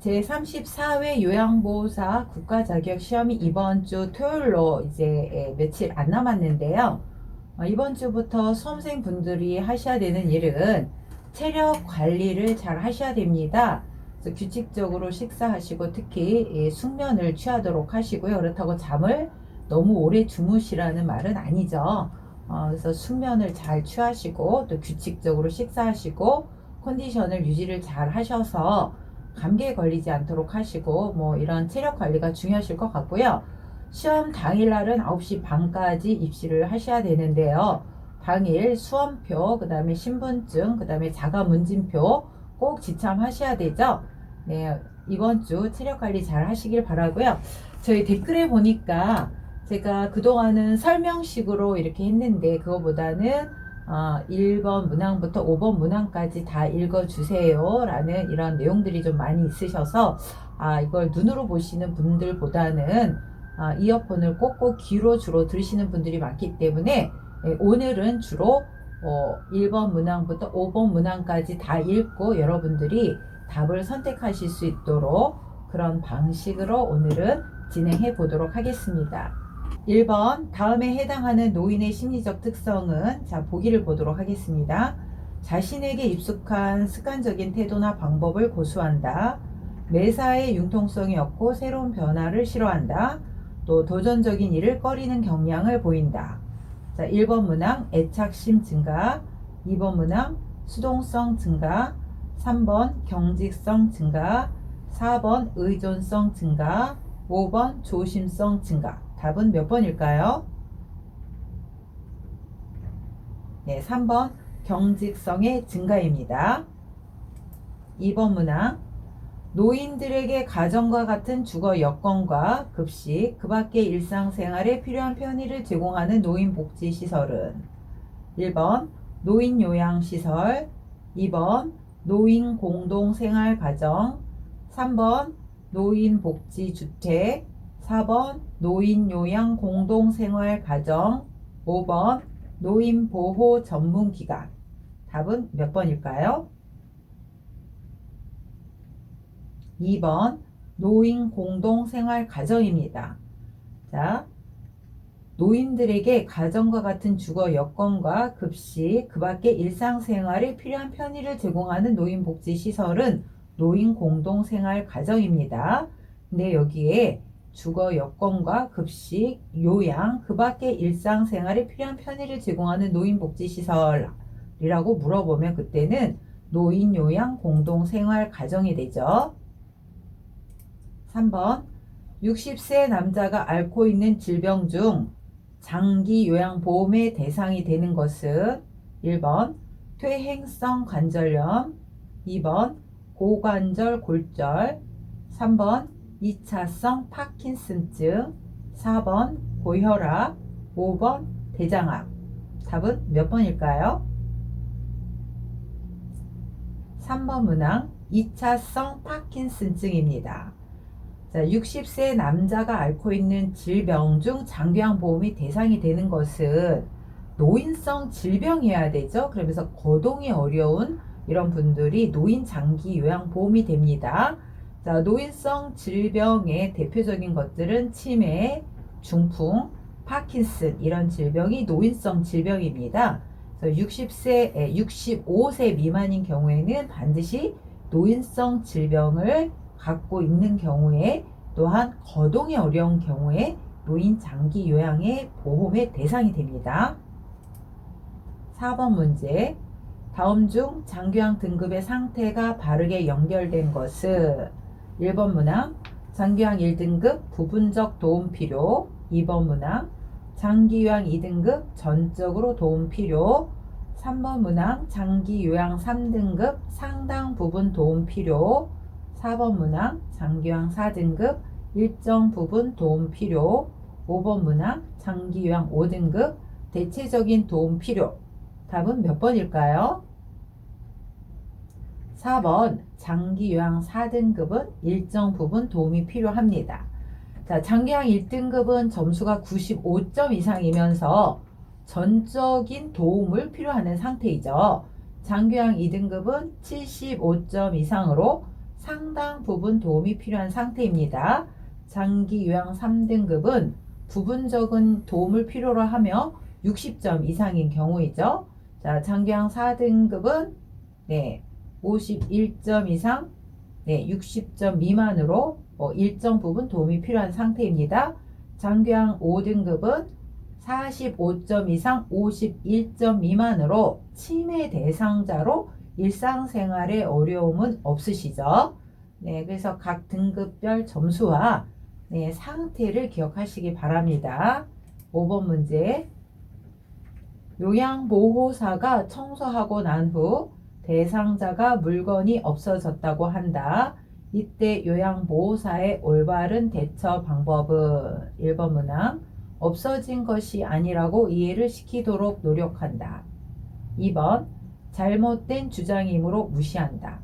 제34회 요양보호사 국가자격시험이 이번 주 토요일로 이제 며칠 안 남았는데요. 이번 주부터 수험생분들이 하셔야 되는 일은 체력 관리를 잘 하셔야 됩니다. 그래서 규칙적으로 식사하시고 특히 숙면을 취하도록 하시고요. 그렇다고 잠을 너무 오래 주무시라는 말은 아니죠. 그래서 숙면을 잘 취하시고 또 규칙적으로 식사하시고 컨디션을 유지를 잘 하셔서 감기에 걸리지 않도록 하시고 뭐 이런 체력 관리가 중요하실 것 같고요. 시험 당일날은 9시 반까지 입시를 하셔야 되는데요. 당일 수험표, 그 다음에 신분증, 그 다음에 자가문진표 꼭 지참하셔야 되죠. 네, 이번 주 체력 관리 잘 하시길 바라고요. 저희 댓글에 보니까 제가 그동안은 설명식으로 이렇게 했는데 그거보다는 1번 문항부터 5번 문항까지 다 읽어주세요 라는 이런 내용들이 좀 많이 있으셔서 이걸 눈으로 보시는 분들보다는 이어폰을 꽂고 귀로 주로 들으시는 분들이 많기 때문에 오늘은 주로 1번 문항부터 5번 문항까지 다 읽고 여러분들이 답을 선택하실 수 있도록 그런 방식으로 오늘은 진행해 보도록 하겠습니다. 1번 다음에 해당하는 노인의 심리적 특성은 보기를 보도록 하겠습니다. 자신에게 익숙한 습관적인 태도나 방법을 고수한다. 매사에 융통성이 없고 새로운 변화를 싫어한다. 또 도전적인 일을 꺼리는 경향을 보인다. 1번 문항 애착심 증가, 2번 문항 수동성 증가, 3번 경직성 증가, 4번 의존성 증가, 5번 조심성 증가. 답은 몇 번일까요? 네, 3번 경직성의 증가입니다. 2번 문항 노인들에게 가정과 같은 주거 여건과 급식, 그 밖의 일상생활에 필요한 편의를 제공하는 노인복지시설은 1번 노인요양시설, 2번 노인공동생활가정, 3번 노인복지주택, 4번 노인요양공동생활가정, 5번 노인보호전문기관. 답은 몇 번일까요? 2번 노인공동생활가정입니다. 자, 노인들에게 가정과 같은 주거 여건과 급식, 그 밖의 일상생활에 필요한 편의를 제공하는 노인복지시설은 노인공동생활가정입니다. 근데 여기에 주거 여건과 급식, 요양, 그 밖의 일상생활에 필요한 편의를 제공하는 노인복지시설이라고 물어보면 그때는 노인요양공동생활가정이 되죠. 3번 60세 남자가 앓고 있는 질병 중 장기 요양보험의 대상이 되는 것은 1번 퇴행성 관절염, 2번 고관절 골절, 3번 2차성 파킨슨증, 4번 고혈압, 5번 대장암. 답은 몇 번일까요? 3번 문항 2차성 파킨슨증입니다. 60세 남자가 앓고 있는 질병 중 장기요양보험이 대상이 되는 것은 노인성 질병이어야 되죠. 그러면서 거동이 어려운 이런 분들이 노인 장기요양보험이 됩니다. 노인성 질병의 대표적인 것들은 치매, 중풍, 파킨슨 이런 질병이 노인성 질병입니다. 그래서 65세 미만인 경우에는 반드시 노인성 질병을 갖고 있는 경우에 또한 거동이 어려운 경우에 노인 장기 요양의 보험의 대상이 됩니다. 4번 문제 다음 중 장기요양 등급의 상태가 바르게 연결된 것은 1번 문항 장기요양 1등급 부분적 도움 필요, 2번 문항 장기요양 2등급 전적으로 도움 필요, 3번 문항 장기요양 3등급 상당 부분 도움 필요, 4번 문항 장기요양 4등급 일정 부분 도움 필요, 5번 문항 장기요양 5등급 대체적인 도움 필요. 답은 몇 번일까요? 4번 장기요양 4등급은 일정 부분 도움이 필요합니다. 장기요양 1등급은 점수가 95점 이상이면서 전적인 도움을 필요하는 상태이죠. 장기요양 2등급은 75점 이상으로 상당 부분 도움이 필요한 상태입니다. 장기 요양 3등급은 부분적인 도움을 필요로 하며 60점 이상인 경우이죠. 자, 장기 요양 4등급은 51점 이상, 60점 미만으로 일정 부분 도움이 필요한 상태입니다. 장기요양 5등급은 45점 이상 51점 미만으로 치매 대상자로 일상생활에 어려움은 없으시죠? 그래서 각 등급별 점수와 상태를 기억하시기 바랍니다. 5번 문제. 요양보호사가 청소하고 난 후 대상자가 물건이 없어졌다고 한다. 이때 요양보호사의 올바른 대처 방법은 1번 문항 없어진 것이 아니라고 이해를 시키도록 노력한다. 2번 잘못된 주장이므로 무시한다.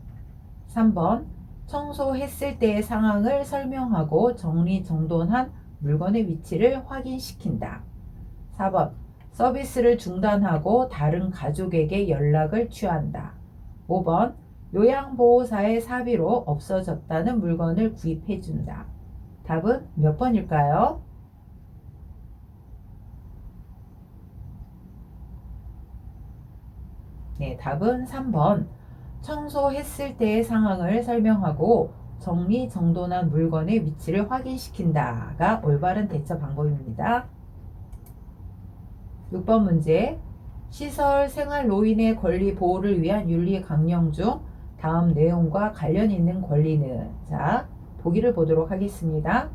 3번 청소했을 때의 상황을 설명하고 정리정돈한 물건의 위치를 확인시킨다. 4번 서비스를 중단하고 다른 가족에게 연락을 취한다. 5번 요양보호사의 사비로 없어졌다는 물건을 구입해준다. 답은 몇 번일까요? 답은 3번. 청소했을 때의 상황을 설명하고 정리정돈한 물건의 위치를 확인시킨다가 올바른 대처 방법입니다. 6번 문제. 시설 생활 노인의 권리 보호를 위한 윤리 강령 중 다음 내용과 관련 있는 권리는? 자, 보기를 보도록 하겠습니다.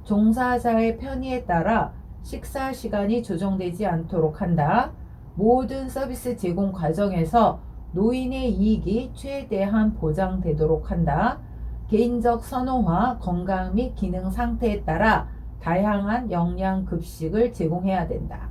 종사자의 편의에 따라 식사 시간이 조정되지 않도록 한다. 모든 서비스 제공 과정에서 노인의 이익이 최대한 보장되도록 한다. 개인적 선호와 건강 및 기능 상태에 따라 다양한 영양 급식을 제공해야 된다.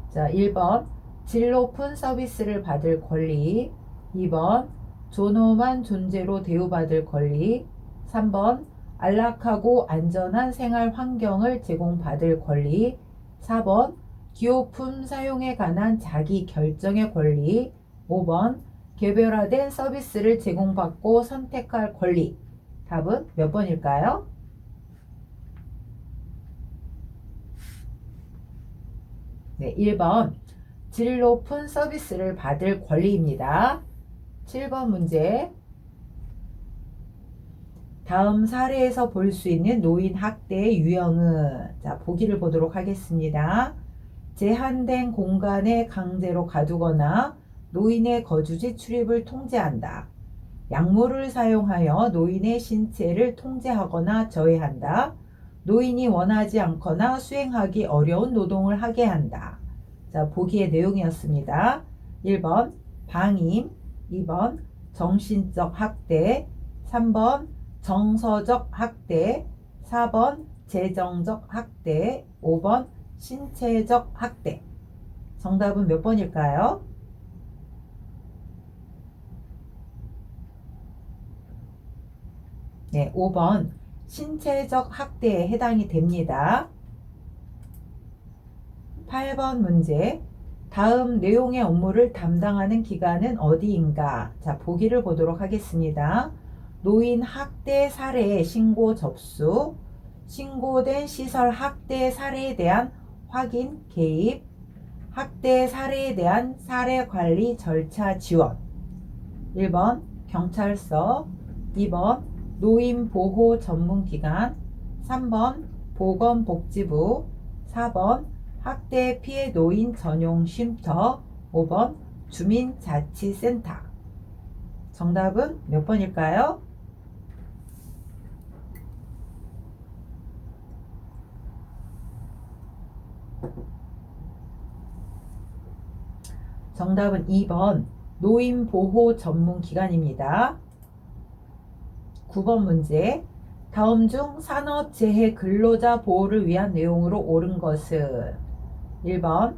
자, 1번 질 높은 서비스를 받을 권리. 2번 존엄한 존재로 대우받을 권리. 3번 안락하고 안전한 생활 환경을 제공받을 권리. 4번 기호품 사용에 관한 자기 결정의 권리. 5번 개별화된 서비스를 제공받고 선택할 권리. 답은 몇 번일까요? 1번 질 높은 서비스를 받을 권리입니다. 7번 문제. 다음 사례에서 볼 수 있는 노인 학대의 유형은? 자, 보기를 보도록 하겠습니다. 제한된 공간에 강제로 가두거나 노인의 거주지 출입을 통제한다. 약물을 사용하여 노인의 신체를 통제하거나 저해한다. 노인이 원하지 않거나 수행하기 어려운 노동을 하게 한다. 자, 보기의 내용이었습니다. 1번 방임, 2번 정신적 학대, 3번 정서적 학대, 4번 재정적 학대, 5번 신체적 학대. 정답은 몇 번일까요? 네, 5번 신체적 학대에 해당이 됩니다. 8번 문제. 다음 내용의 업무를 담당하는 기관은 어디인가? 자, 보기를 보도록 하겠습니다. 노인 학대 사례 신고 접수, 신고된 시설 학대 사례에 대한 확인, 개입, 학대 사례에 대한 사례 관리 절차 지원. 1번 경찰서, 2번 노인보호 전문기관, 3번 보건복지부, 4번 학대 피해 노인 전용 쉼터, 5번 주민자치센터. 정답은 몇 번일까요? 정답은 2번 노인보호 전문기관입니다. 9번 문제. 다음 중 산업재해 근로자 보호를 위한 내용으로 옳은 것은? 1번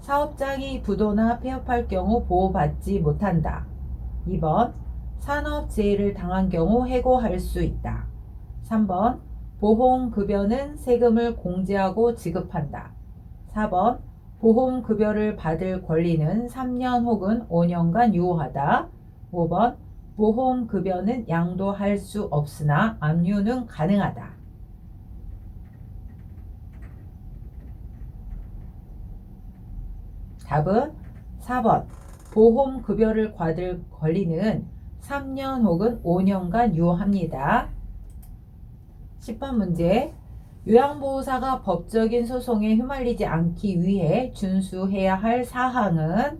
사업장이 부도나 폐업할 경우 보호받지 못한다. 2번 산업재해를 당한 경우 해고할 수 있다. 3번 보험급여는 세금을 공제하고 지급한다. 4번 보험급여를 받을 권리는 3년 혹은 5년간 유효하다. 5번 보험급여는 양도할 수 없으나 압류는 가능하다. 답은 4번. 보험급여를 받을 권리는 3년 혹은 5년간 유효합니다. 10번 문제. 요양보호사가 법적인 소송에 휘말리지 않기 위해 준수해야 할 사항은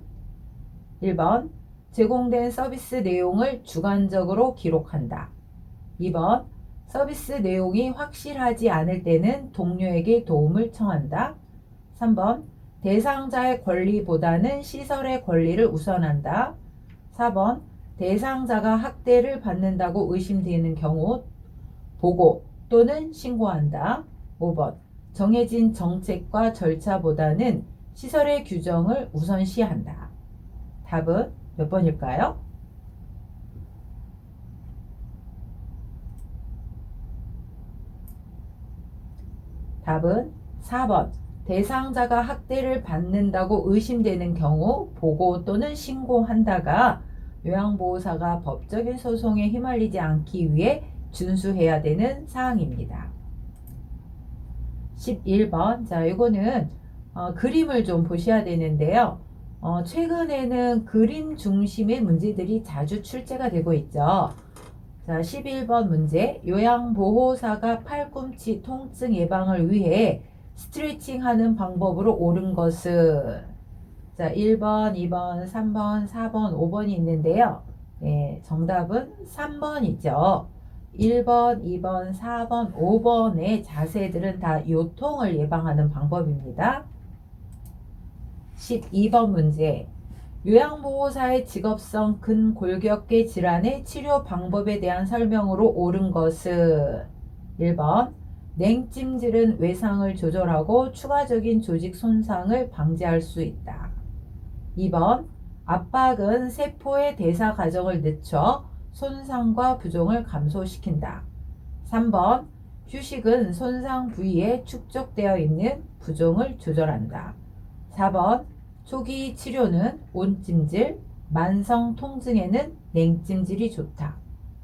1번. 제공된 서비스 내용을 주관적으로 기록한다. 2번. 서비스 내용이 확실하지 않을 때는 동료에게 도움을 청한다. 3번. 대상자의 권리보다는 시설의 권리를 우선한다. 4번. 대상자가 학대를 받는다고 의심되는 경우 보고 또는 신고한다. 5번. 정해진 정책과 절차보다는 시설의 규정을 우선시한다. 답은 몇 번일까요? 답은 4번. 대상자가 학대를 받는다고 의심되는 경우 보고 또는 신고한다가 요양보호사가 법적인 소송에 휘말리지 않기 위해 준수해야 되는 사항입니다. 11번. 자, 이거는 그림을 좀 보셔야 되는데요. 최근에는 그림 중심의 문제들이 자주 출제가 되고 있죠. 자, 11번 문제. 요양보호사가 팔꿈치 통증 예방을 위해 스트레칭 하는 방법으로 옳은 것은? 자, 1번, 2번, 3번, 4번, 5번이 있는데요. 정답은 3번이죠. 1번, 2번, 4번, 5번의 자세들은 다 요통을 예방하는 방법입니다. 12번 문제. 요양보호사의 직업성 근골격계 질환의 치료 방법에 대한 설명으로 옳은 것은? 1번. 냉찜질은 외상을 조절하고 추가적인 조직 손상을 방지할 수 있다. 2번. 압박은 세포의 대사 과정을 늦춰 손상과 부종을 감소시킨다. 3번. 휴식은 손상 부위에 축적되어 있는 부종을 조절한다. 4번. 초기 치료는 온찜질, 만성 통증에는 냉찜질이 좋다.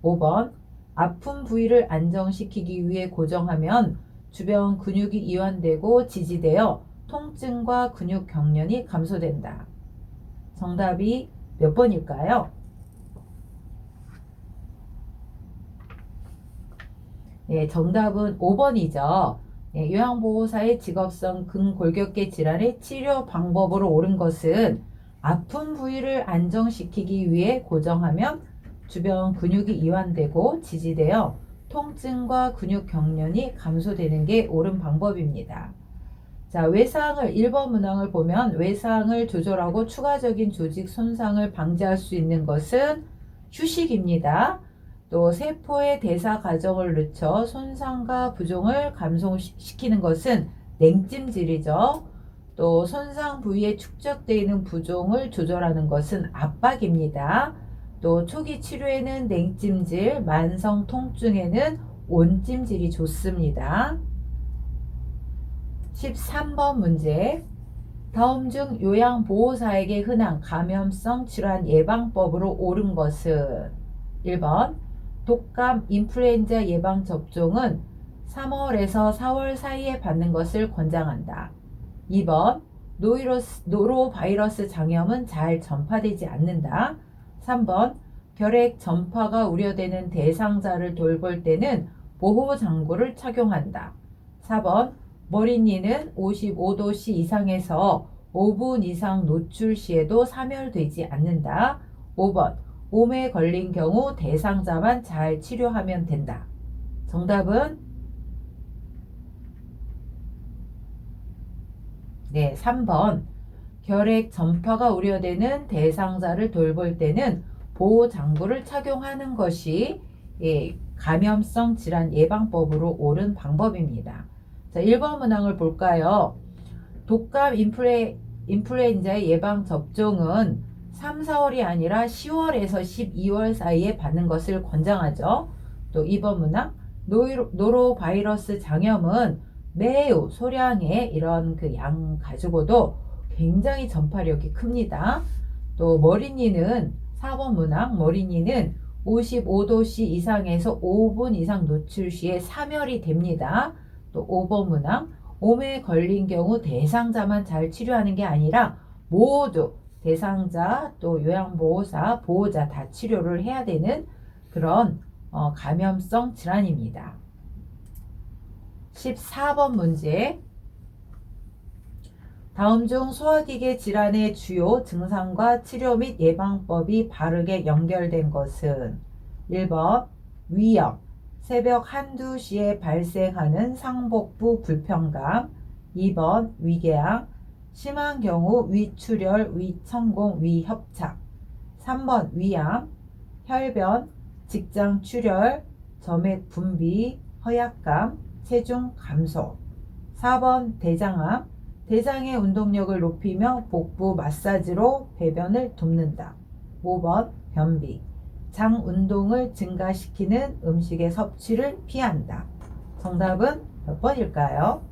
5번. 아픈 부위를 안정시키기 위해 고정하면 주변 근육이 이완되고 지지되어 통증과 근육 경련이 감소된다. 정답이 몇 번일까요? 정답은 5번이죠. 요양보호사의 직업성 근골격계 질환의 치료 방법으로 옳은 것은 아픈 부위를 안정시키기 위해 고정하면 주변 근육이 이완되고 지지되어 통증과 근육 경련이 감소되는 게 옳은 방법입니다. 자, 외상을 1번 문항을 보면 외상을 조절하고 추가적인 조직 손상을 방지할 수 있는 것은 휴식입니다. 또 세포의 대사 과정을 늦춰 손상과 부종을 감소시키는 것은 냉찜질이죠. 또 손상 부위에 축적되어 있는 부종을 조절하는 것은 압박입니다. 또 초기 치료에는 냉찜질, 만성 통증에는 온찜질이 좋습니다. 13번 문제. 다음 중 요양보호사에게 흔한 감염성 질환 예방법으로 옳은 것은? 1번. 독감, 인플루엔자 예방 접종은 3월에서 4월 사이에 받는 것을 권장한다. 2번. 노로바이러스 장염은 잘 전파되지 않는다. 3번. 결핵 전파가 우려되는 대상자를 돌볼 때는 보호장구를 착용한다. 4번. 머리니는 55도씨 이상에서 5분 이상 노출 시에도 사멸되지 않는다. 5번. 몸에 걸린 경우 대상자만 잘 치료하면 된다. 정답은 3번. 결핵 전파가 우려되는 대상자를 돌볼 때는 보호장구를 착용하는 것이 감염성 질환 예방법으로 옳은 방법입니다. 자, 1번 문항을 볼까요? 독감 인플루엔자의 예방 접종은 3, 4월이 아니라 10월에서 12월 사이에 받는 것을 권장하죠. 또 2번 문항. 노로바이러스 장염은 매우 소량의 이런 그 양 가지고도 굉장히 전파력이 큽니다. 또 머리니는 4번 문항. 머리니는 55도씨 이상에서 5분 이상 노출 시에 사멸이 됩니다. 또 5번 문항, 몸에 걸린 경우 대상자만 잘 치료하는 게 아니라 모두 대상자 또 요양보호사, 보호자 다 치료를 해야 되는 그런 감염성 질환입니다. 14번 문제, 다음 중 소화기계 질환의 주요 증상과 치료 및 예방법이 바르게 연결된 것은 1번 위염, 새벽 한두 시에 발생하는 상복부 불편감, 2번 위궤양, 심한 경우 위출혈, 위천공, 위협착, 3번 위암, 혈변, 직장 출혈, 점액 분비, 허약감, 체중 감소, 4번 대장암, 대장의 운동력을 높이며 복부 마사지로 배변을 돕는다. 5번 변비, 장 운동을 증가시키는 음식의 섭취를 피한다. 정답은 몇 번일까요?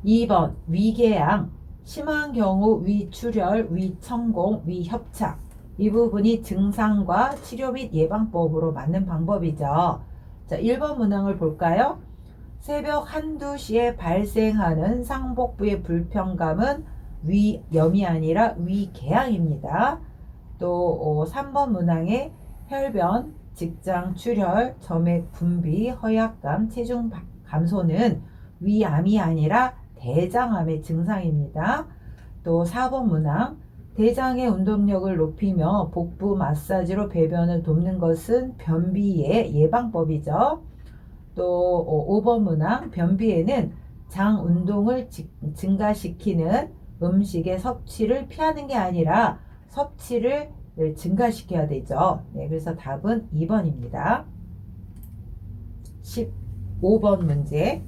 (2번) 위궤양, 심한 경우 위출혈, 위천공, 위협착. 이 부분이 증상과 치료 및 예방법으로 맞는 방법이죠. 자, 1번 문항을 볼까요? 새벽 한두 시에 발생하는 상복부의 불편감은 위염이 아니라 위궤양입니다. 또 3번 문항의 혈변, 직장 출혈, 점액 분비, 허약감, 체중 감소는 위암이 아니라 대장암의 증상입니다. 또 4번 문항, 대장의 운동력을 높이며 복부 마사지로 배변을 돕는 것은 변비의 예방법이죠. 또 5번 문항, 변비에는 장 운동을 증가시키는 음식의 섭취를 피하는 게 아니라 섭취를 증가시켜야 되죠. 네, 그래서 답은 2번입니다. 15번 문제,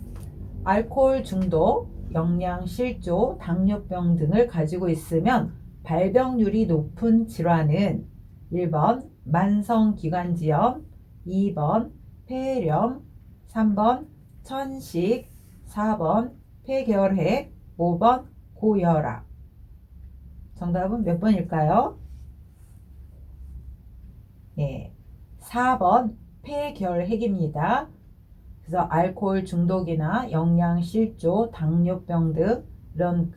알코올 중독, 영양실조, 당뇨병 등을 가지고 있으면 발병률이 높은 질환은 1번 만성기관지염, 2번 폐렴, 3번 천식, 4번 폐결핵, 5번 고혈압. 정답은 몇 번일까요? 네, 4번 폐결핵입니다. 그래서 알코올 중독이나 영양실조, 당뇨병 등 이런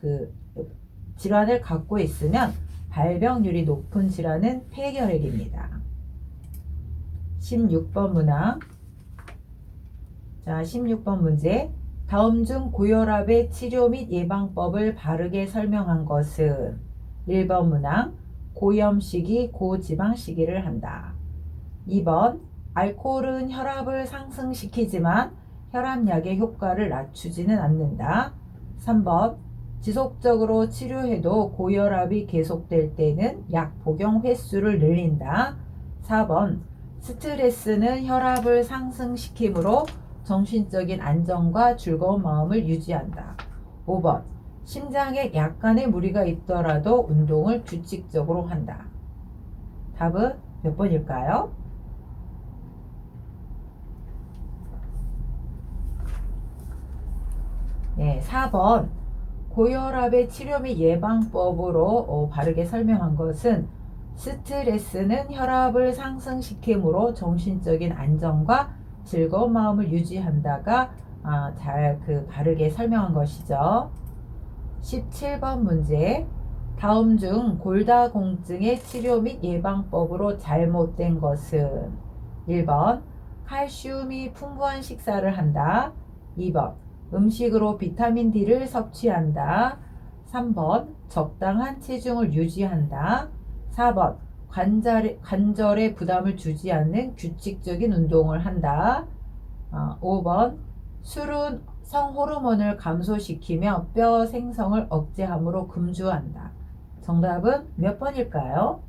질환을 갖고 있으면 발병률이 높은 질환은 폐결핵입니다. 16번 문항. 자, 16번 문제. 다음 중 고혈압의 치료 및 예방법을 바르게 설명한 것은 1번 문항, 고염 시기, 고지방 시기를 한다. 2번, 알코올은 혈압을 상승시키지만 혈압약의 효과를 낮추지는 않는다. 3번, 지속적으로 치료해도 고혈압이 계속될 때는 약 복용 횟수를 늘린다. 4번, 스트레스는 혈압을 상승시키므로 정신적인 안정과 즐거운 마음을 유지한다. 5번, 심장에 약간의 무리가 있더라도 운동을 규칙적으로 한다. 답은 몇 번일까요? 네, 4번. 고혈압의 치료 및 예방법으로 바르게 설명한 것은 스트레스는 혈압을 상승시키므로 정신적인 안정과 즐거운 마음을 유지한다가 잘 바르게 설명한 것이죠. 17번 문제. 다음 중 골다공증의 치료 및 예방법으로 잘못된 것은 1번 칼슘이 풍부한 식사를 한다. 2번 음식으로 비타민 D를 섭취한다. 3번 적당한 체중을 유지한다. 4번 관절에 부담을 주지 않는 규칙적인 운동을 한다. 5번 술은 성호르몬을 감소시키며 뼈 생성을 억제함으로 금주한다. 정답은 몇 번일까요?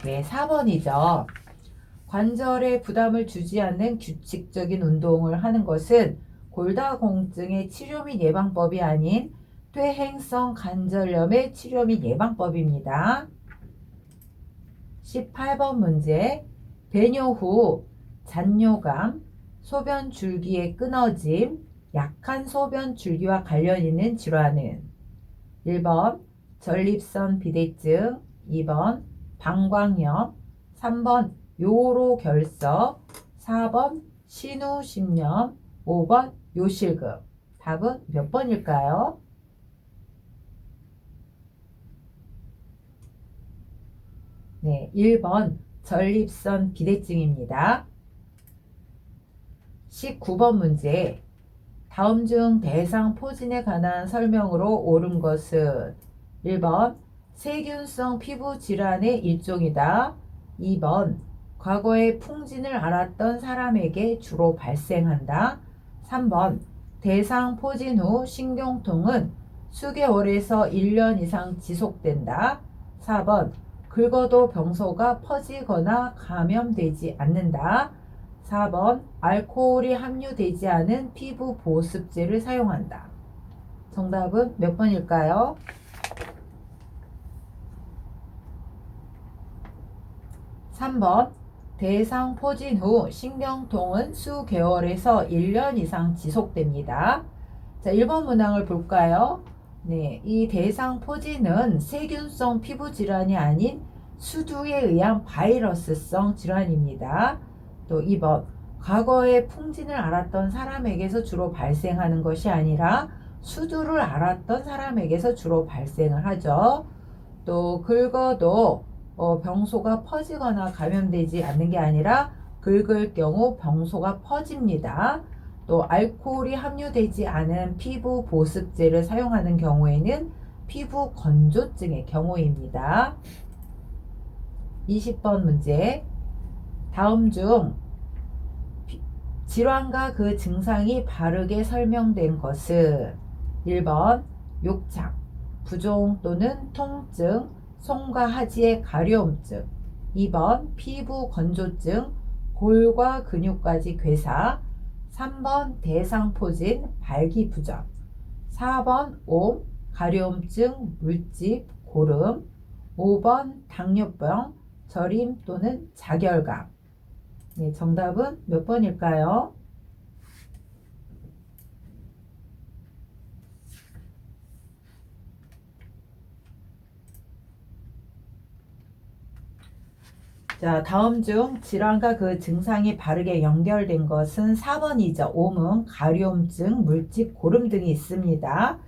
네, 4번이죠. 관절에 부담을 주지 않는 규칙적인 운동을 하는 것은 골다공증의 치료 및 예방법이 아닌 퇴행성 관절염의 치료 및 예방법입니다. 18번 문제. 배뇨 후 잔뇨감, 소변 줄기의 끊어짐, 약한 소변 줄기와 관련 있는 질환은 1번 전립선 비대증, 2번 방광염, 3번 요로결석, 4번 신우신염, 5번 요실금. 답은 몇 번일까요? 네, 1번 전립선 비대증입니다. 19번 문제. 다음 중 대상 포진에 관한 설명으로 옳은 것은 1번 세균성 피부 질환의 일종이다. 2번 과거에 풍진을 앓았던 사람에게 주로 발생한다. 3번 대상 포진 후 신경통은 수개월에서 1년 이상 지속된다. 4번 긁어도 병소가 퍼지거나 감염되지 않는다. 4번 알코올이 함유되지 않은 피부 보습제를 사용한다. 정답은 몇 번일까요? 3번 대상 포진 후 신경통은 수개월에서 1년 이상 지속됩니다. 자, 1번 문항을 볼까요? 네, 이 대상 포진은 세균성 피부 질환이 아닌 수두에 의한 바이러스성 질환입니다. 또 2번 과거에 풍진을 앓았던 사람에게서 주로 발생하는 것이 아니라 수두를 앓았던 사람에게서 주로 발생을 하죠. 또 긁어도 병소가 퍼지거나 감염되지 않는 게 아니라 긁을 경우 병소가 퍼집니다. 또 알코올이 함유되지 않은 피부 보습제를 사용하는 경우에는 피부 건조증의 경우입니다. 20번 문제. 다음 중 질환과 그 증상이 바르게 설명된 것은 1번 욕창, 부종 또는 통증, 손과 하지의 가려움증, 2번 피부 건조증, 골과 근육까지 괴사, 3번 대상포진, 발기부전, 4번 옴, 가려움증, 물집, 고름, 5번 당뇨병, 저림 또는 자결감. 네, 정답은 몇 번일까요? 자, 다음 중 질환과 그 증상이 바르게 연결된 것은 4번이죠. 옴은 가려움증, 물집, 고름 등이 있습니다.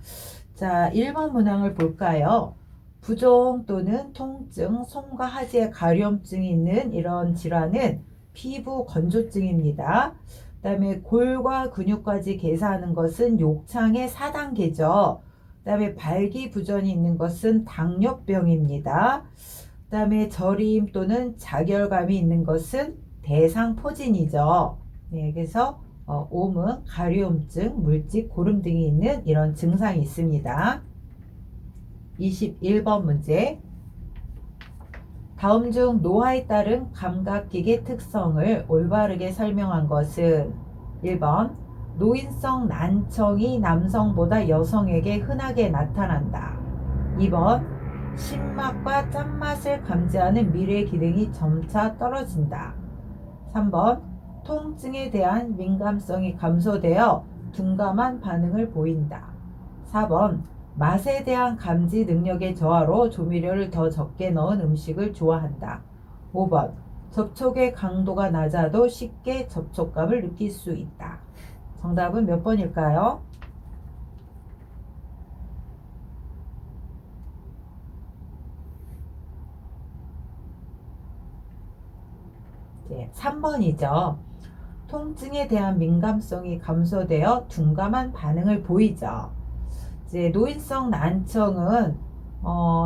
자, 1번 문항을 볼까요? 부종 또는 통증, 손과 하지에 가려움증이 있는 이런 질환은 피부 건조증입니다. 그 다음에 골과 근육까지 괴사하는 것은 욕창의 4단계죠. 그 다음에 발기부전이 있는 것은 당뇨병입니다. 그 다음에 저림 또는 자결감이 있는 것은 대상포진이죠. 네, 그래서 옴은 가려움증, 물집, 고름 등이 있는 이런 증상이 있습니다. 21번 문제. 다음 중 노화에 따른 감각기계 특성을 올바르게 설명한 것은 1번 노인성 난청이 남성보다 여성에게 흔하게 나타난다. 2번 신맛과 짠맛을 감지하는 미래 기능이 점차 떨어진다. 3번 통증에 대한 민감성이 감소되어 둔감한 반응을 보인다. 4번 맛에 대한 감지 능력의 저하로 조미료를 더 적게 넣은 음식을 좋아한다. 5번 접촉의 강도가 낮아도 쉽게 접촉감을 느낄 수 있다. 정답은 몇 번일까요? 네, 3번이죠. 통증에 대한 민감성이 감소되어 둔감한 반응을 보이죠. 이제 노인성 난청은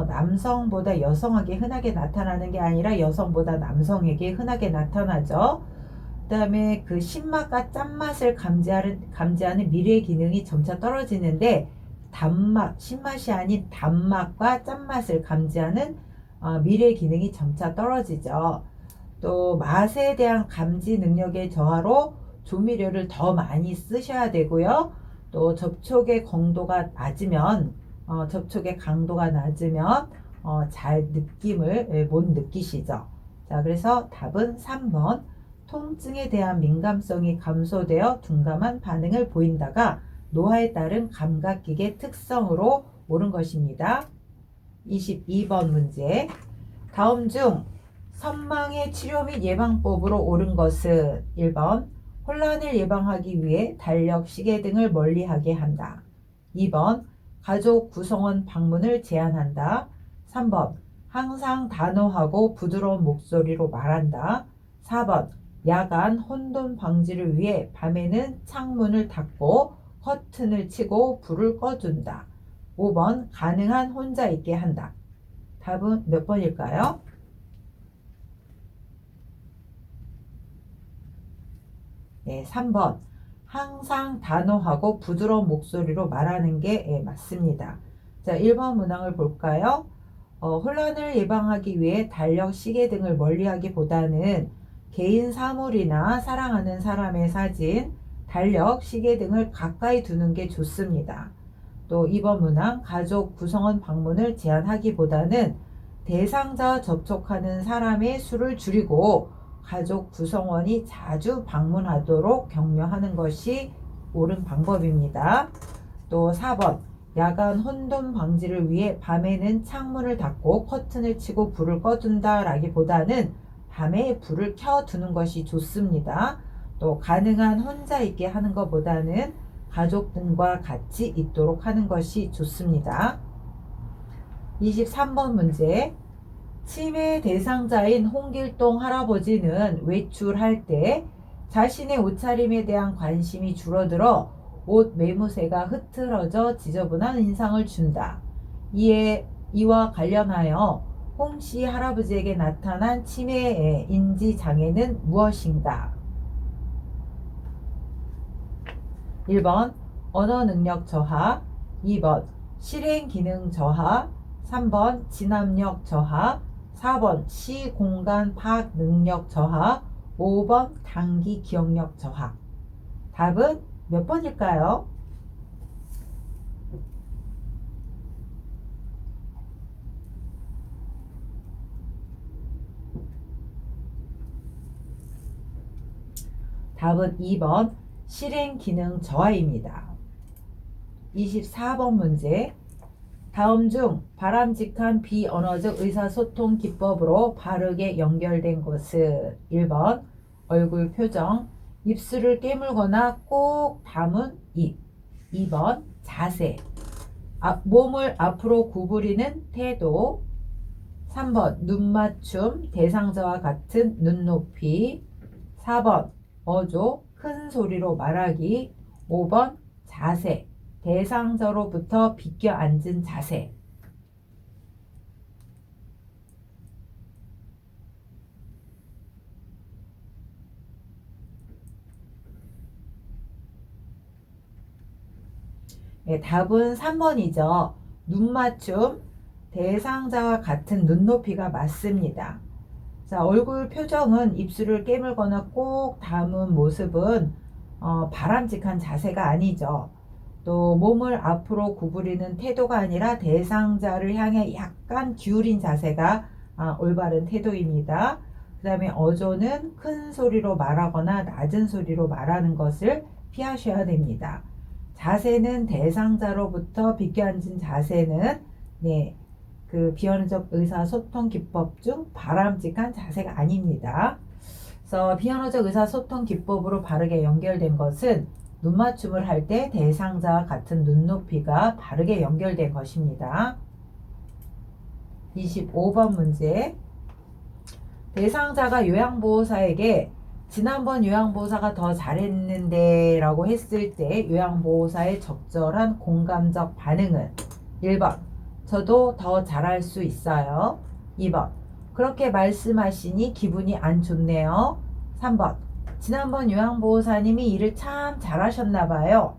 남성보다 여성에게 흔하게 나타나는 게 아니라 여성보다 남성에게 흔하게 나타나죠. 그 다음에 그 신맛과 짠맛을 감지하는 미래 기능이 점차 떨어지는데 단맛, 신맛이 아닌 단맛과 짠맛을 감지하는 미래 기능이 점차 떨어지죠. 또 맛에 대한 감지 능력의 저하로 조미료를 더 많이 쓰셔야 되고요. 또 접촉의 강도가 낮으면 잘 느낌을 못 느끼시죠. 자, 그래서 답은 3번. 통증에 대한 민감성이 감소되어 둔감한 반응을 보인다가 노화에 따른 감각기계 특성으로 옳은 것입니다. 22번 문제. 다음 중 선망의 치료 및 예방법으로 옳은 것은 1번 혼란을 예방하기 위해 달력, 시계 등을 멀리하게 한다. 2번 가족 구성원 방문을 제한한다. 3번 항상 단호하고 부드러운 목소리로 말한다. 4번 야간 혼돈 방지를 위해 밤에는 창문을 닫고 커튼을 치고 불을 꺼둔다. 5번 가능한 혼자 있게 한다. 답은 몇 번일까요? 네, 3번. 항상 단호하고 부드러운 목소리로 말하는 게 맞습니다. 자, 1번 문항을 볼까요? 혼란을 예방하기 위해 달력, 시계 등을 멀리하기보다는 개인 사물이나 사랑하는 사람의 사진, 달력, 시계 등을 가까이 두는 게 좋습니다. 또 2번 문항 가족 구성원 방문을 제한하기보다는 대상자와 접촉하는 사람의 수를 줄이고 가족 구성원이 자주 방문하도록 격려하는 것이 옳은 방법입니다. 또 4번 야간 혼돈 방지를 위해 밤에는 창문을 닫고 커튼을 치고 불을 꺼둔다 라기보다는 밤에 불을 켜두는 것이 좋습니다. 또 가능한 혼자 있게 하는 것보다는 가족 등과 같이 있도록 하는 것이 좋습니다. 23번 문제. 치매 대상자인 홍길동 할아버지는 외출할 때 자신의 옷차림에 대한 관심이 줄어들어 옷 매무새가 흐트러져 지저분한 인상을 준다. 이와 관련하여 홍씨 할아버지에게 나타난 치매의 인지 장애는 무엇인가? 1번 언어 능력 저하, 2번 실행 기능 저하, 3번 진압력 저하, 4번 시공간 파악 능력 저하, 5번 단기 기억력 저하. 답은 몇 번일까요? 답은 2번 실행 기능 저하입니다. 24번 문제. 다음 중 바람직한 비언어적 의사소통 기법으로 바르게 연결된 것은 1번 얼굴 표정, 입술을 깨물거나 꼭 다문 입, 2번 자세, 몸을 앞으로 구부리는 태도, 3번 눈 맞춤, 대상자와 같은 눈높이, 4번 어조, 큰 소리로 말하기, 5번 자세, 대상자로부터 비껴 앉은 자세. 네, 답은 3번이죠. 눈 맞춤, 대상자와 같은 눈높이가 맞습니다. 자, 얼굴 표정은 입술을 깨물거나 꼭 담은 모습은 바람직한 자세가 아니죠. 또 몸을 앞으로 구부리는 태도가 아니라 대상자를 향해 약간 기울인 자세가 올바른 태도입니다. 그 다음에 어조는 큰 소리로 말하거나 낮은 소리로 말하는 것을 피하셔야 됩니다. 자세는 대상자로부터 비껴 앉은 자세는 그 비언어적 의사소통 기법 중 바람직한 자세가 아닙니다. 그래서 비언어적 의사소통 기법으로 바르게 연결된 것은 눈 맞춤을 할 때 대상자와 같은 눈높이가 바르게 연결된 것입니다. 25번 문제. 대상자가 요양보호사에게 지난번 요양보호사가 더 잘했는데 라고 했을 때 요양보호사의 적절한 공감적 반응은 1번 저도 더 잘할 수 있어요. 2번 그렇게 말씀하시니 기분이 안 좋네요. 3번 지난번 요양보호사님이 일을 참 잘하셨나봐요.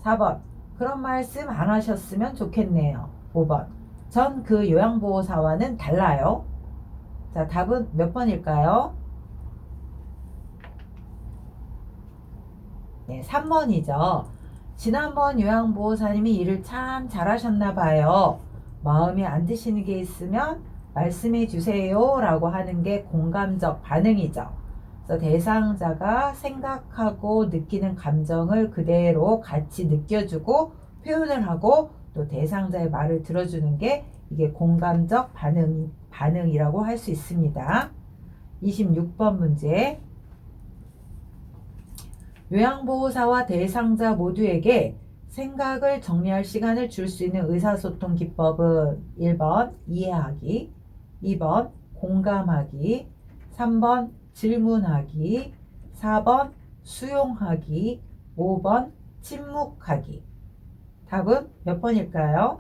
4번 그런 말씀 안 하셨으면 좋겠네요. 5번 전 그 요양보호사와는 달라요. 자, 답은 몇 번일까요? 네, 3번이죠. 지난번 요양보호사님이 일을 참 잘하셨나봐요. 마음에 안 드시는 게 있으면 말씀해 주세요 라고 하는 게 공감적 반응이죠. 그래서 대상자가 생각하고 느끼는 감정을 그대로 같이 느껴주고 표현을 하고 또 대상자의 말을 들어주는 게 이게 공감적 반응이라고 할 수 있습니다. 26번 문제. 요양보호사와 대상자 모두에게 생각을 정리할 시간을 줄 수 있는 의사소통 기법은 1번 이해하기, 2번 공감하기, 3번 질문하기, 4번 수용하기, 5번 침묵하기. 답은 몇 번일까요?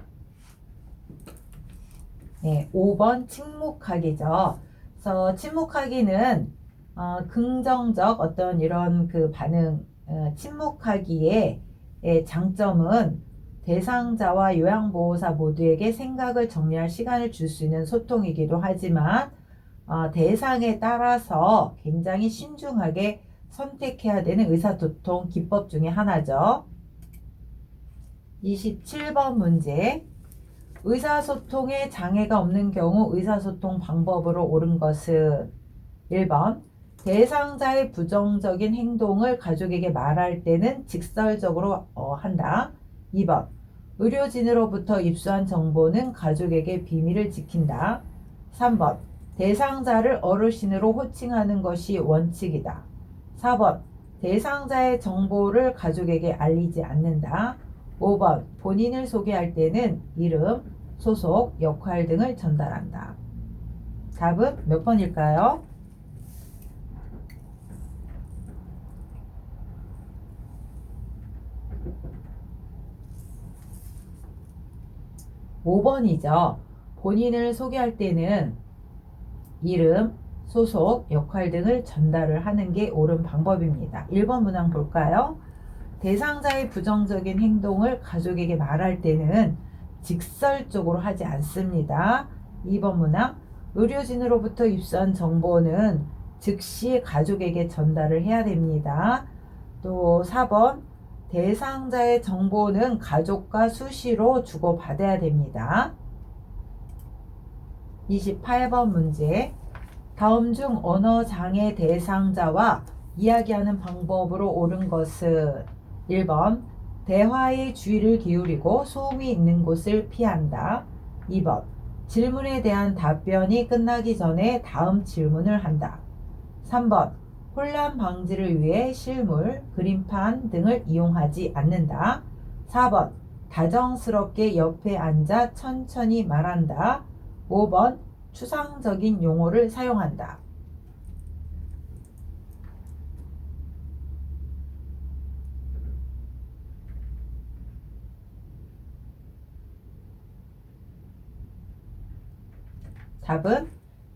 네, 5번 침묵하기죠. 그래서 침묵하기는 긍정적 어떤 이런 그 반응, 침묵하기의 장점은 대상자와 요양보호사 모두에게 생각을 정리할 시간을 줄 수 있는 소통이기도 하지만 대상에 따라서 굉장히 신중하게 선택해야 되는 의사소통 기법 중에 하나죠. 27번 문제. 의사소통에 장애가 없는 경우 의사소통 방법으로 옳은 것은 1번 대상자의 부정적인 행동을 가족에게 말할 때는 직설적으로 한다. 2번 의료진으로부터 입수한 정보는 가족에게 비밀을 지킨다. 3번 대상자를 어르신으로 호칭하는 것이 원칙이다. 4번 대상자의 정보를 가족에게 알리지 않는다. 5번 본인을 소개할 때는 이름, 소속, 역할 등을 전달한다. 답은 몇 번일까요? 5번이죠. 본인을 소개할 때는 이름, 소속, 역할 등을 전달을 하는 게 옳은 방법입니다. 1번 문항 볼까요? 대상자의 부정적인 행동을 가족에게 말할 때는 직설적으로 하지 않습니다. 2번 문항 의료진으로부터 입수한 정보는 즉시 가족에게 전달을 해야 됩니다. 또 4번 대상자의 정보는 가족과 수시로 주고받아야 됩니다. 28번 문제. 다음 중 언어장애 대상자와 이야기하는 방법으로 옳은 것은 1번 대화에 주의를 기울이고 소음이 있는 곳을 피한다. 2번 질문에 대한 답변이 끝나기 전에 다음 질문을 한다. 3번 혼란 방지를 위해 실물, 그림판 등을 이용하지 않는다. 4번 다정스럽게 옆에 앉아 천천히 말한다. 5번 추상적인 용어를 사용한다. 답은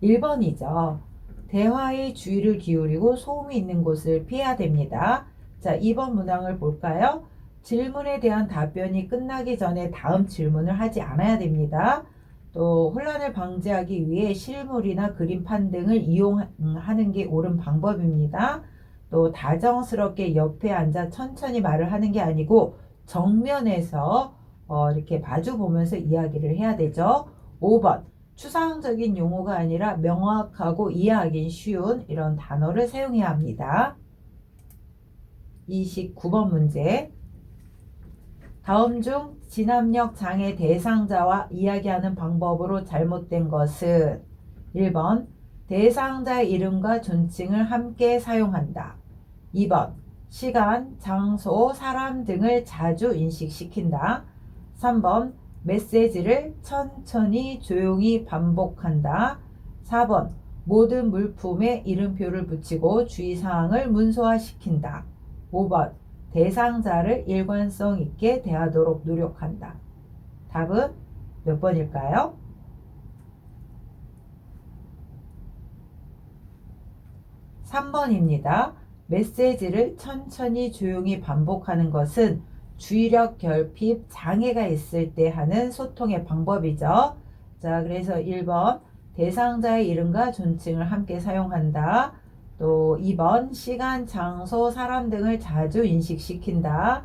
1번이죠. 대화에 주의를 기울이고 소음이 있는 곳을 피해야 됩니다. 자, 2번 문항을 볼까요? 질문에 대한 답변이 끝나기 전에 다음 질문을 하지 않아야 됩니다. 또 혼란을 방지하기 위해 실물이나 그림판 등을 이용하는 게 옳은 방법입니다. 또 다정스럽게 옆에 앉아 천천히 말을 하는 게 아니고 정면에서 이렇게 마주 보면서 이야기를 해야 되죠. 5번 추상적인 용어가 아니라 명확하고 이해하기 쉬운 이런 단어를 사용해야 합니다. 29번 문제. 다음 중 진압력 장애 대상자와 이야기하는 방법으로 잘못된 것은 1번 대상자의 이름과 존칭을 함께 사용한다. 2번 시간, 장소, 사람 등을 자주 인식시킨다. 3번 메시지를 천천히 조용히 반복한다. 4번 모든 물품에 이름표를 붙이고 주의사항을 문서화시킨다. 5번 대상자를 일관성 있게 대하도록 노력한다. 답은 몇 번일까요? 3번입니다. 메시지를 천천히 조용히 반복하는 것은 주의력 결핍 장애가 있을 때 하는 소통의 방법이죠. 자, 그래서 1번 대상자의 이름과 존칭을 함께 사용한다. 또 2번 시간, 장소, 사람 등을 자주 인식시킨다.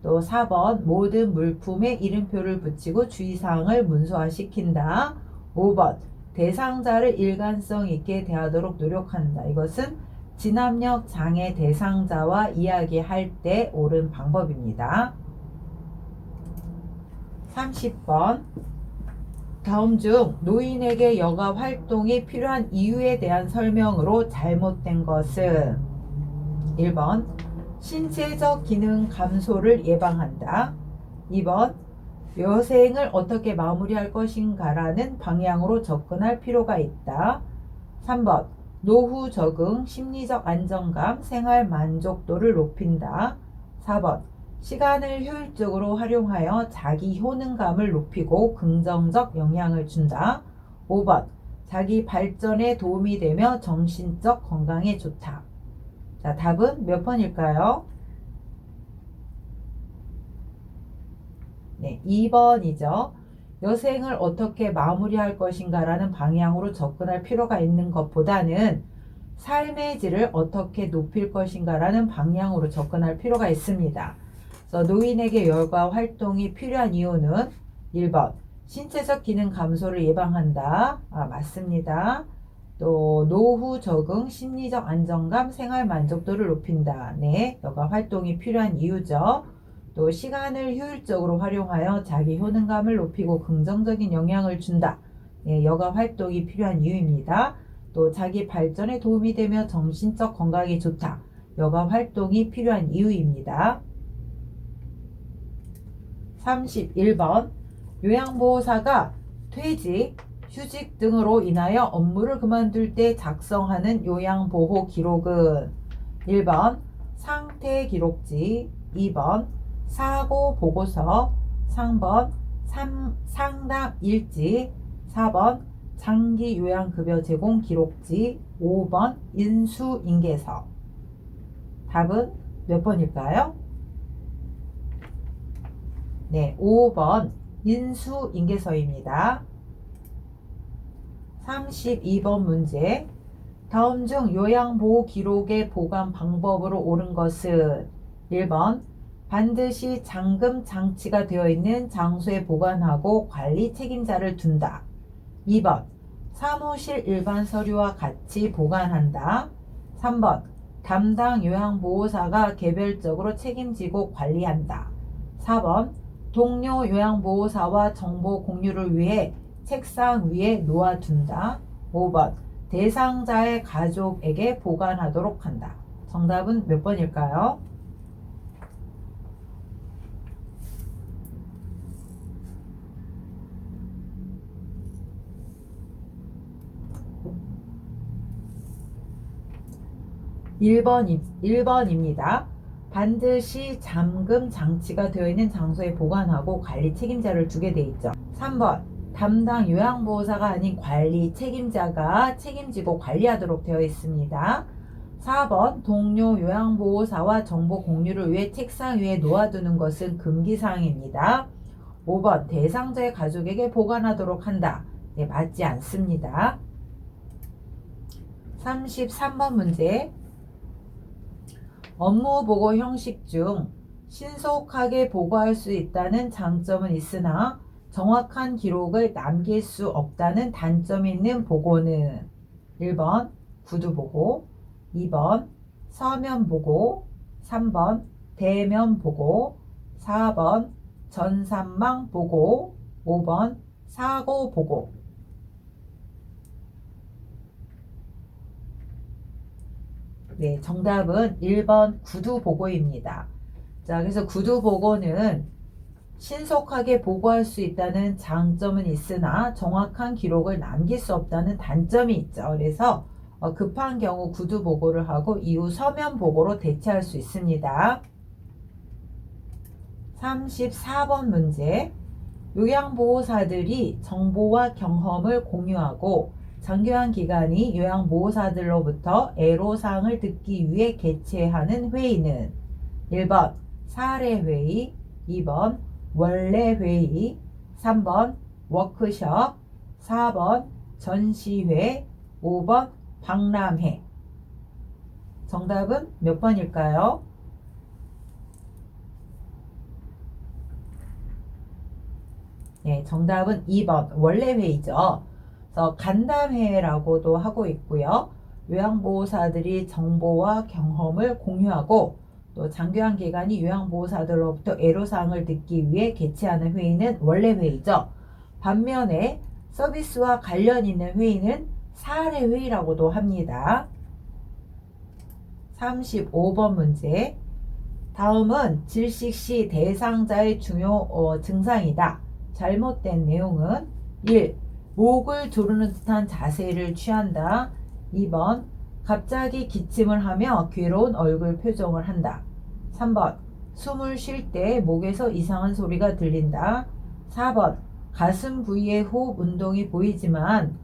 또 4번 모든 물품에 이름표를 붙이고 주의사항을 문서화시킨다. 5번 대상자를 일관성 있게 대하도록 노력한다. 이것은 진압력 장애 대상자와 이야기할 때 옳은 방법입니다. 30번. 다음 중 노인에게 여가 활동이 필요한 이유에 대한 설명으로 잘못된 것은 1번 신체적 기능 감소를 예방한다. 2번 여생을 어떻게 마무리할 것인가라는 방향으로 접근할 필요가 있다. 3번 노후 적응, 심리적 안정감, 생활 만족도를 높인다. 4번 시간을 효율적으로 활용하여 자기 효능감을 높이고 긍정적 영향을 준다. 5번 자기 발전에 도움이 되며 정신적 건강에 좋다. 자, 답은 몇 번일까요? 네, 2번이죠. 여생을 어떻게 마무리할 것인가 라는 방향으로 접근할 필요가 있는 것보다는 삶의 질을 어떻게 높일 것인가 라는 방향으로 접근할 필요가 있습니다. 그래서 노인에게 여가 활동이 필요한 이유는 1번 신체적 기능 감소를 예방한다. 맞습니다. 또 노후 적응, 심리적 안정감, 생활 만족도를 높인다. 네, 여가 활동이 필요한 이유죠. 또 시간을 효율적으로 활용하여 자기 효능감을 높이고 긍정적인 영향을 준다. 네, 여가 활동이 필요한 이유입니다. 또 자기 발전에 도움이 되며 정신적 건강에 좋다. 여가 활동이 필요한 이유입니다. 31번 요양보호사가 퇴직, 휴직 등으로 인하여 업무를 그만둘 때 작성하는 요양보호 기록은 1번 상태 기록지, 2번 사고 보고서, 3번 상담 일지, 4번 장기 요양급여 제공 기록지, 5번 인수인계서. 답은 몇 번일까요? 네, 5번 인수인계서입니다. 32번 문제. 다음 중 요양보호 기록의 보관 방법으로 옳은 것은 1번 반드시 잠금 장치가 되어 있는 장소에 보관하고 관리 책임자를 둔다. 2번 사무실 일반 서류와 같이 보관한다. 3번 담당 요양보호사가 개별적으로 책임지고 관리한다. 4번 동료 요양보호사와 정보 공유를 위해 책상 위에 놓아둔다. 5번 대상자의 가족에게 보관하도록 한다. 정답은 몇 번일까요? (1번입니다) 반드시 잠금 장치가 되어 있는 장소에 보관하고 관리 책임자를 두게 돼 있죠. 3번 담당 요양보호사가 아닌 관리 책임자가 책임지고 관리하도록 되어 있습니다. 4번 동료 요양보호사와 정보 공유를 위해 책상 위에 놓아두는 것은 금기사항입니다. 5번 대상자의 가족에게 보관하도록 한다. 네, 맞지 않습니다. 33번 문제. 업무보고 형식 중 신속하게 보고할 수 있다는 장점은 있으나 정확한 기록을 남길 수 없다는 단점이 있는 보고는 1번 구두보고, 2번 서면보고, 3번 대면보고, 4번 전산망보고, 5번 사고보고. 네, 정답은 1번 구두보고입니다. 자, 그래서 구두보고는 신속하게 보고할 수 있다는 장점은 있으나 정확한 기록을 남길 수 없다는 단점이 있죠. 그래서 급한 경우 구두보고를 하고 이후 서면보고로 대체할 수 있습니다. 34번 문제. 요양보호사들이 정보와 경험을 공유하고 장기요양 기관이 요양보호사들로부터 애로사항을 듣기 위해 개최하는 회의는 1번 사례회의, 2번 원래회의, 3번 워크숍, 4번 전시회, 5번 박람회. 정답은 몇 번일까요? 네, 정답은 2번 원래회의죠. 그래서 간담회라고도 하고 있고요. 요양보호사들이 정보와 경험을 공유하고 또 장교환 기관이 요양보호사들로부터 애로사항을 듣기 위해 개최하는 회의는 원래 회의죠. 반면에 서비스와 관련 있는 회의는 사례 회의라고도 합니다. 35번 문제. 다음은 질식 시 대상자의 중요 증상이다. 잘못된 내용은 1. 목을 조르는 듯한 자세를 취한다. 2번 갑자기 기침을 하며 괴로운 얼굴 표정을 한다. 3번 숨을 쉴 때 목에서 이상한 소리가 들린다. 4번 가슴 부위의 호흡 운동이 보이지만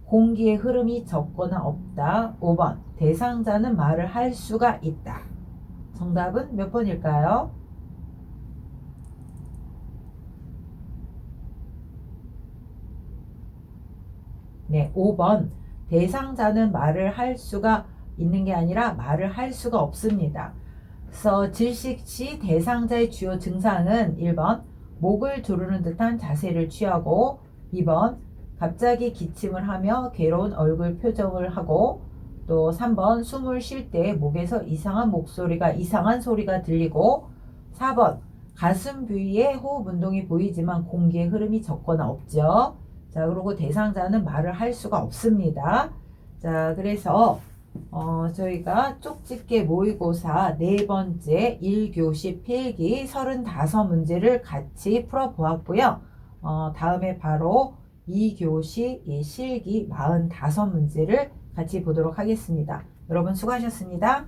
공기의 흐름이 적거나 없다. 5번 대상자는 말을 할 수가 있다. 정답은 몇 번일까요? 네, 5번. 대상자는 말을 할 수가 있는 게 아니라 말을 할 수가 없습니다. 그래서 질식 시 대상자의 주요 증상은 1번 목을 조르는 듯한 자세를 취하고 2번 갑자기 기침을 하며 괴로운 얼굴 표정을 하고 또 3번 숨을 쉴 때 목에서 이상한 소리가 들리고 4번 가슴 부위에 호흡 운동이 보이지만 공기의 흐름이 적거나 없죠. 자, 그리고 대상자는 말을 할 수가 없습니다. 자, 그래서 저희가 쪽집게 모의고사 네 번째 1교시 필기 35문제를 같이 풀어보았고요. 다음에 바로 2교시 실기 45문제를 같이 보도록 하겠습니다. 여러분 수고하셨습니다.